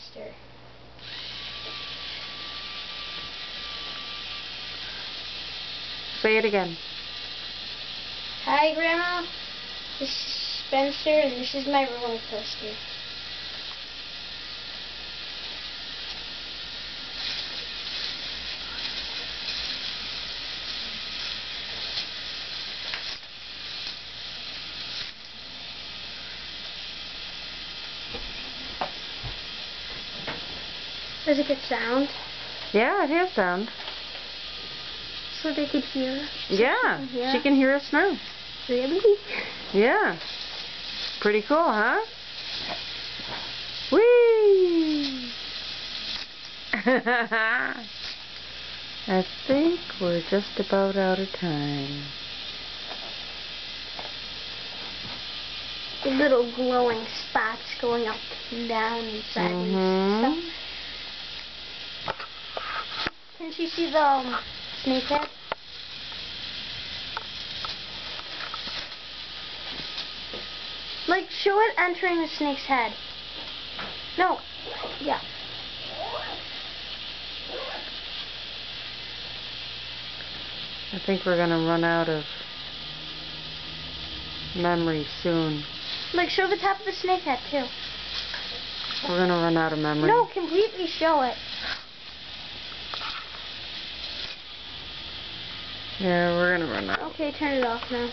hamster. Say it again. Hi, Grandma. This is Spencer, and this is my roller coaster. Does it get sound? Yeah, it has sound. So they could hear? Yeah, she can hear us now. Really? Yeah. Pretty cool, huh? Whee! I think we're just about out of time. Little glowing spots going up and down and sideways and stuff. Can she see the snake head? Like, show it entering the snake's head. No. Yeah. I think we're gonna run out of memory soon. Like, show the top of the snake head, too. We're gonna run out of memory. No, completely show it. Yeah, we're gonna run out. Okay, turn it off now.